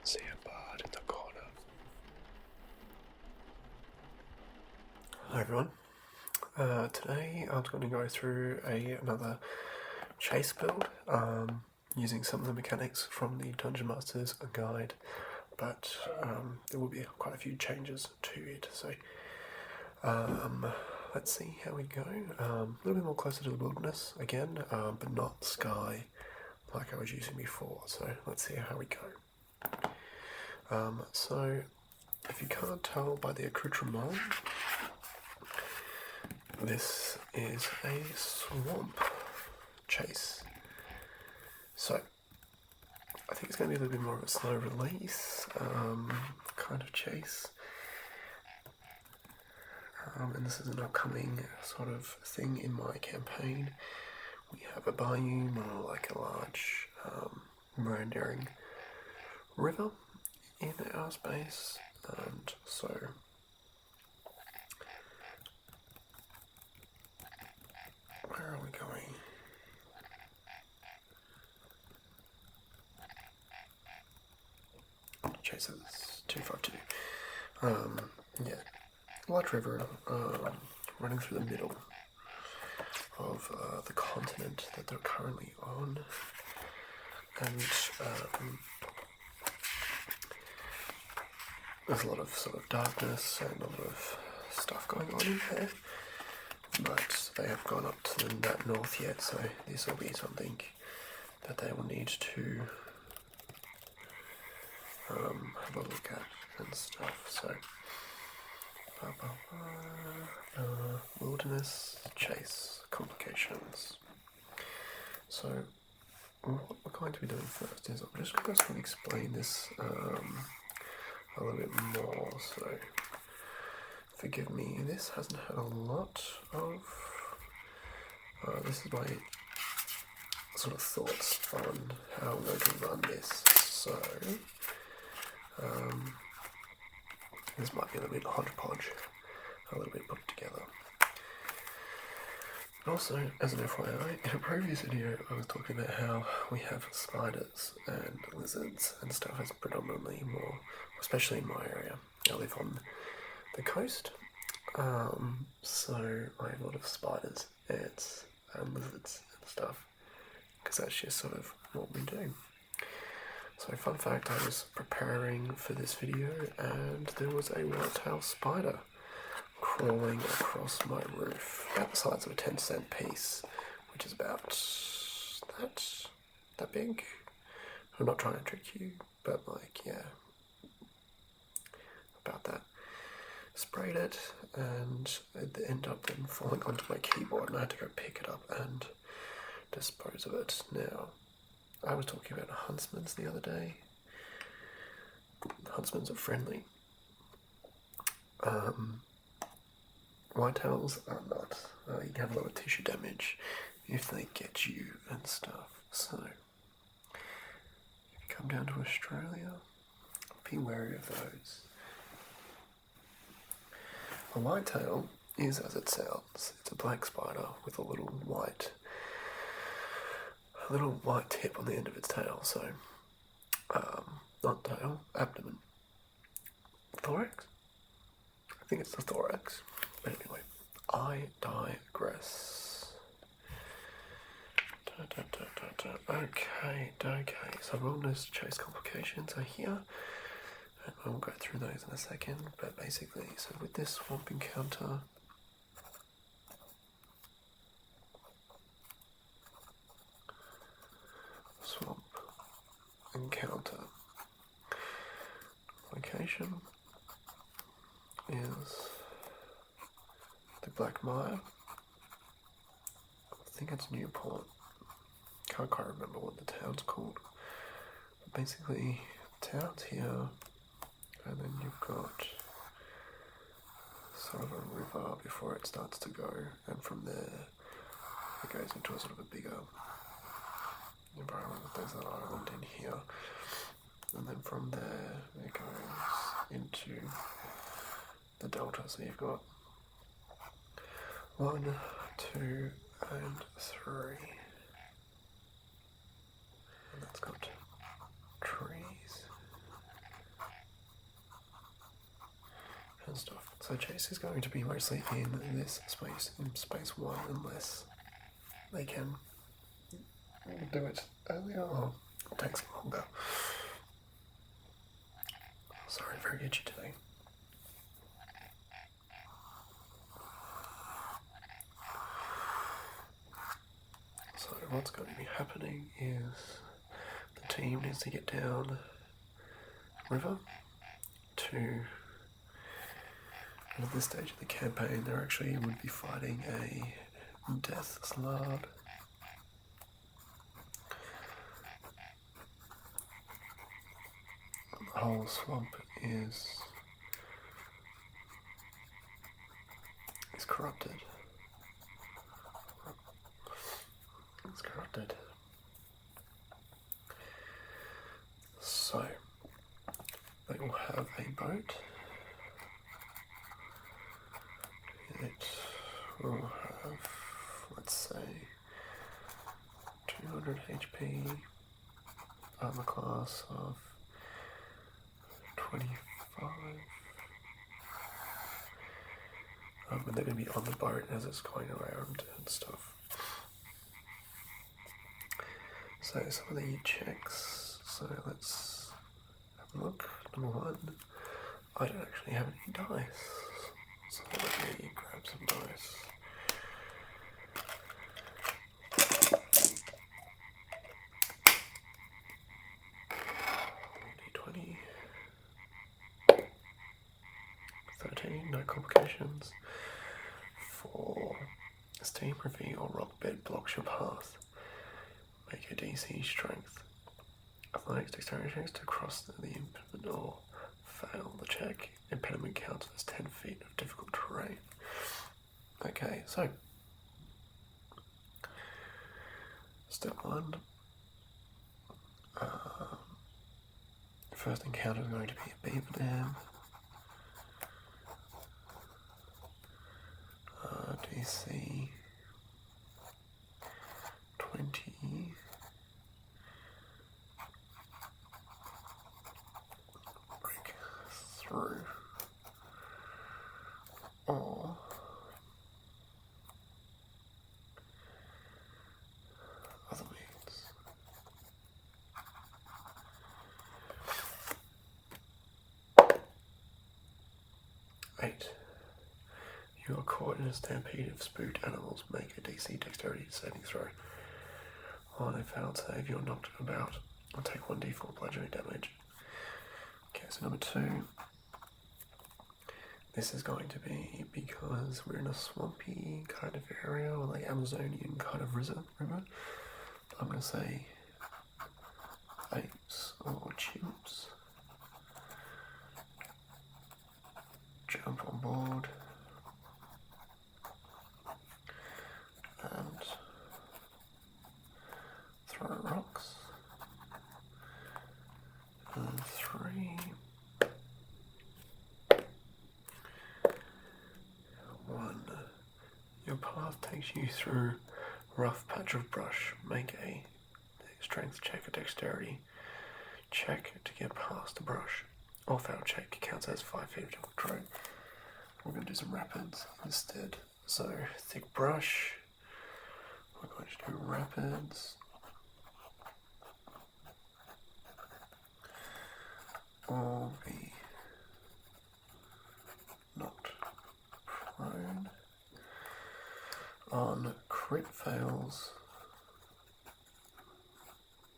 See a bird in the corner. Hi everyone. Today I'm going to go through another chase build using some of the mechanics from the Dungeon Master's guide, but there will be quite a few changes to it. So let's see how we go. A little bit more closer to the wilderness again, but not sky like I was using before. So let's see how we go. So if you can't tell by the accoutrement, this is a swamp chase. So I think it's going to be a little bit more of a slow release kind of chase. And this is an upcoming sort of thing in my campaign. We have a bayou, more like a large meandering river in our space, and so where are we going? Chases 252. Yeah, large river running through the middle of the continent that they're currently on, and there's a lot of sort of darkness and a lot of stuff going on in there, but they have gone up to that north yet, so this will be something that they will need to have a look at and stuff. So wilderness chase complications. So what we're going to be doing first is I'm just going to explain this a little bit more. So forgive me, this hasn't had a lot of this is my sort of thoughts on how I'm going to run this. So this might be a little bit hodgepodge, a little bit put together. Also, as an FYI, in a previous video I was talking about how we have spiders and lizards and stuff as predominantly more, especially in my area. I live on the coast, so I have a lot of spiders, ants and lizards and stuff, because that's just sort of what we do. So fun fact, I was preparing for this video and there was a white-tailed spider crawling across my roof, about the size of a 10-cent piece, which is about that big. I'm not trying to trick you, but like, yeah, about that. Sprayed it, and it ended up then falling onto my keyboard, and I had to go pick it up and dispose of it. Now, I was talking about huntsmans the other day. Huntsmans are friendly. Whitetails are not. You can have a lot of tissue damage if they get you and stuff. So, if you come down to Australia, be wary of those. A whitetail is as it sounds. It's a black spider with a little white tip on the end of its tail. So, not tail, abdomen, thorax. I think it's the thorax. But anyway, I digress. Okay. So wilderness chase complications are here, and we'll go through those in a second. But basically, so with this swamp encounter, location is the Black Mire. I think it's Newport. Can't quite remember what the town's called. But basically, the town's here, and then you've got sort of a river before it starts to go, and from there it goes into a sort of a bigger environment. There's an island in here, and then from there it goes into the delta. So you've got 1, 2, and 3, and that's got trees. So Chase is going to be mostly in this space, in space 1, unless they can do it earlier or take some longer. Sorry, very itchy today. So what's going to be happening is the team needs to get down river to, and at this stage of the campaign they actually would be fighting a death slard. The whole swamp is corrupted. It's corrupted. So they will have a boat. It will have, let's say, 200 HP, armor class of 25. And they're going to be on the boat as it's going around and stuff. So some of the checks, so let's have a look. Number 1, I don't actually have any dice, so let me grab some dice. D20, 13, no complications. 4, steam ravine or rock bed blocks your path. Make a DC strength. Athletics dexterity checks to cross the impediment or fail the check. Impediment counts as 10 feet of difficult terrain. Okay, so step 1. First encounter is going to be a beaver dam. DC 20. Break through. Or other means. Eight. You are caught in a stampede of spooked animals. Make a DC dexterity saving throw. On a failed save, you're knocked about and take 1d4 bludgeoning damage. Okay, so number 2. This is going to be because we're in a swampy kind of area, or like Amazonian kind of river. I'm going to say apes or chimps. Jump on board. And throw rocks. And 3. 1. Your path takes you through a rough patch of brush. Make a strength check or dexterity check to get past the brush. Or fail check counts as 5 feet of difficult terrain. We're going to do some rapids instead. So thick brush. We're going to do rapids. Or be knocked prone. On crit fails,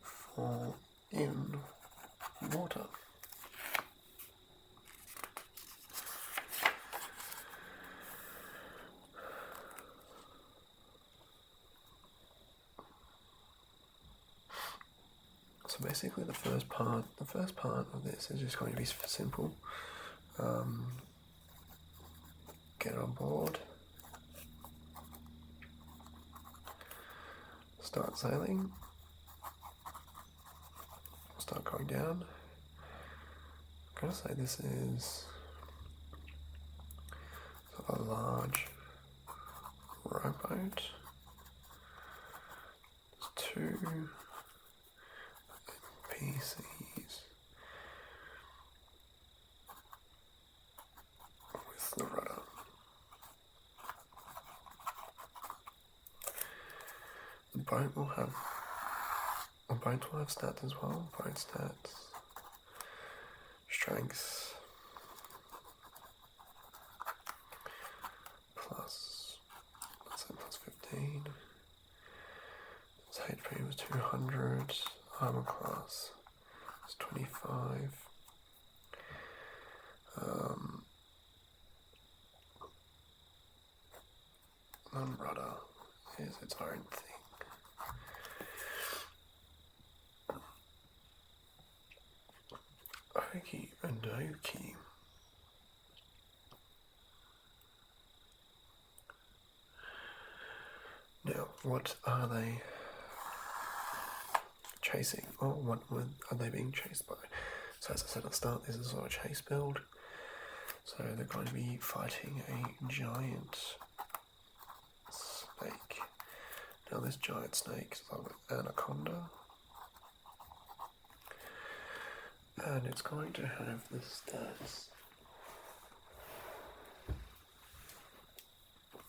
fall in water. So basically the first part of this is just going to be simple. Get on board. Start sailing. Start going down. I'm going to say this is a large rowboat. There's 2 PCs with the rudder. bone will have stats as well. Bone stats, strength, plus 15. Its HP was 200. Armor class is 25. Non-rudder is its own thing. Okie dokie. Now, what are they chasing? Or what are they being chased by? So as I said at the start, this is a chase build. So they're going to be fighting a giant snake. Now this giant snake is called an anaconda. And it's going to have the stats.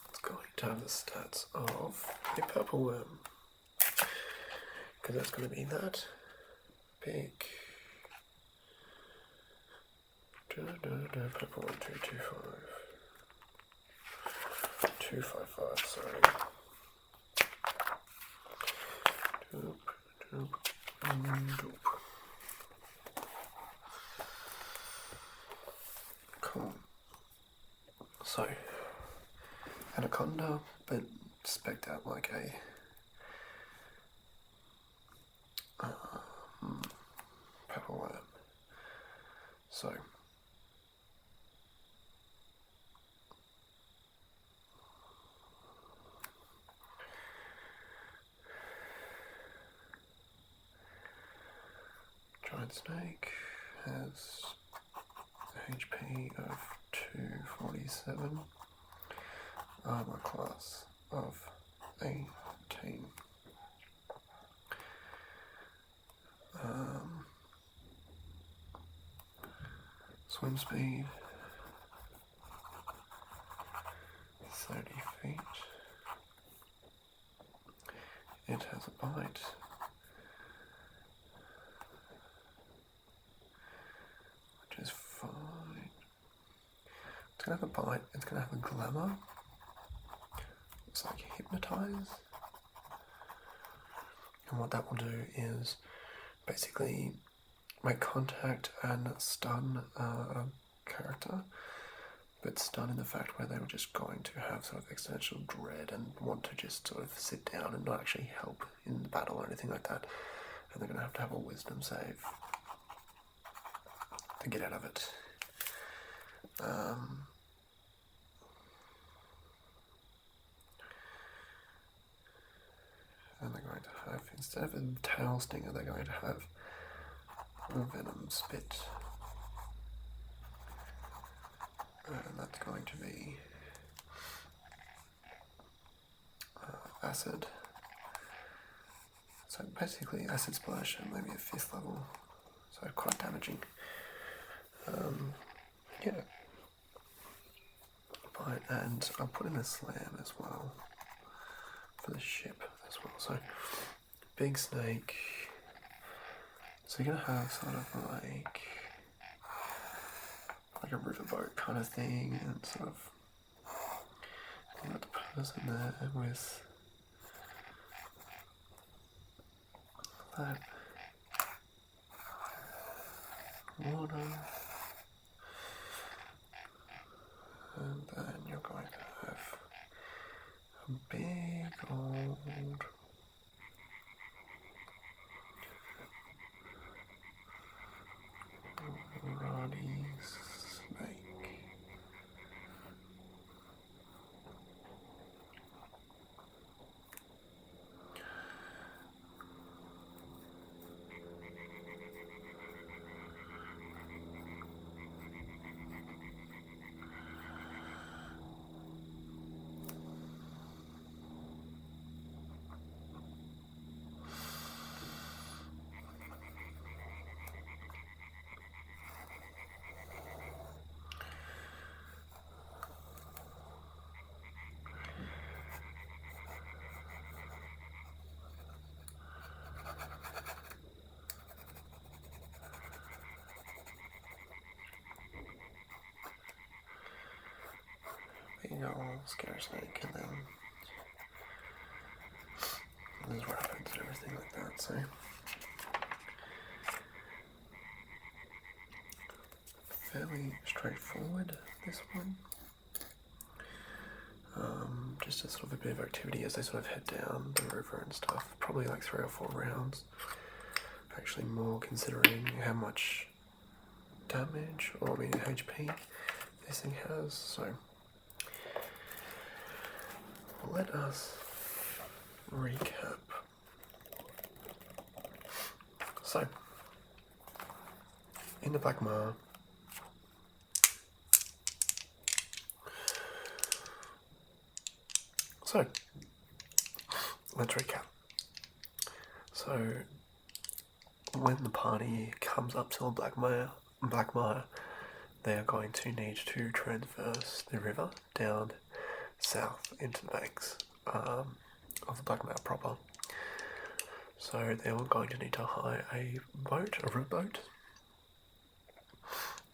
It's going to have the stats of a purple worm. Because that's going to be that big. Purple one, 255, sorry. Doop. Cool. So, anaconda, but spec'd out like a purple worm. So, giant snake has HP of 247, armor class of 18. Swim speed 30 feet. It has a bite. Which is fine. It's gonna have a bite, it's gonna have a glamour. It's like hypnotize. And what that will do is basically make contact and stun a character, but stun in the fact where they were just going to have sort of existential dread and want to just sort of sit down and not actually help in the battle or anything like that. And they're going to have a wisdom save to get out of it. And they're going to have, instead of a tail stinger, they're going to have a venom spit. And that's going to be acid. So basically acid splash and maybe a 5th level. So quite damaging. Yeah. But, and I'll put in a slam as well for the ship as well. So big snake. So you're gonna have sort of like a riverboat kind of thing, and sort of you got the person there with that water, and then you're going to have a big old ruddy snake. seagull, scare snake, and then there's rapids and everything like that, so fairly straightforward, this one. Just a sort of a bit of activity as they sort of head down the river and stuff. Probably like 3 or 4 rounds. Actually more considering how much damage, or I mean HP, this thing has, so let us recap. So, in the Black Mire, so let's recap. So, when the party comes up to the Black Mire, they are going to need to traverse the river down south into the banks of the Black Mire proper. So they are going to need to hire a boat, a river boat.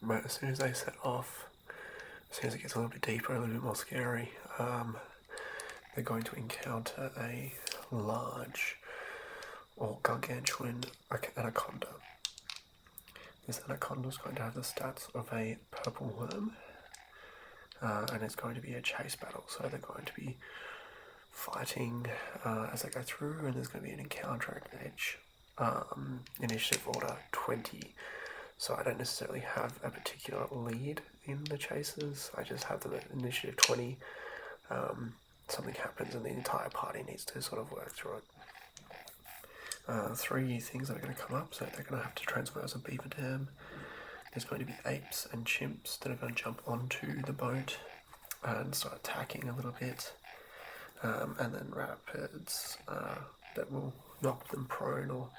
But as soon as they set off, as soon as it gets a little bit deeper, a little bit more scary, they're going to encounter a large or gargantuan anaconda. This anaconda is going to have the stats of a purple worm, and it's going to be a chase battle. So they're going to be fighting as they go through, and there's going to be an encounter at edge. Initiative order 20. So I don't necessarily have a particular lead in the chases. I just have them at initiative 20. Something happens and the entire party needs to sort of work through it. 3 things that are going to come up, so they're going to have to traverse a beaver dam. There's going to be apes and chimps that are going to jump onto the boat and start attacking a little bit. And then rapids that will knock them prone, or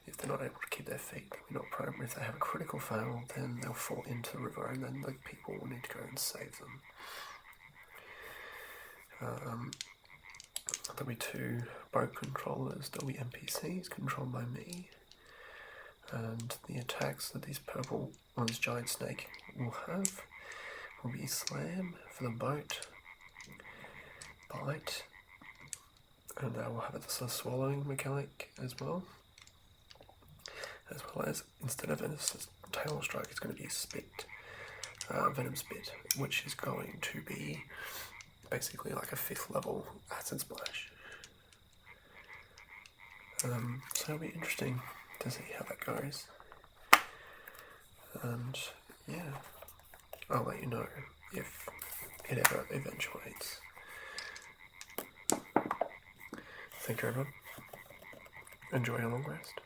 if they're not able to keep their feet, they'll be knocked prone. If they have a critical fail, then they'll fall into the river, and then the people will need to go and save them. There'll be 2 boat controllers. There'll be NPCs controlled by me, and the attacks that this giant snake will have will be slam for the boat, bite, and they will have a sort of swallowing mechanic as well as instead of a tail strike, it's going to be a spit, venom spit, which is going to be basically like a 5th level acid splash. So it'll be interesting to see how that goes, and yeah, I'll let you know if it ever eventuates. Thank you everyone. Enjoy your long rest.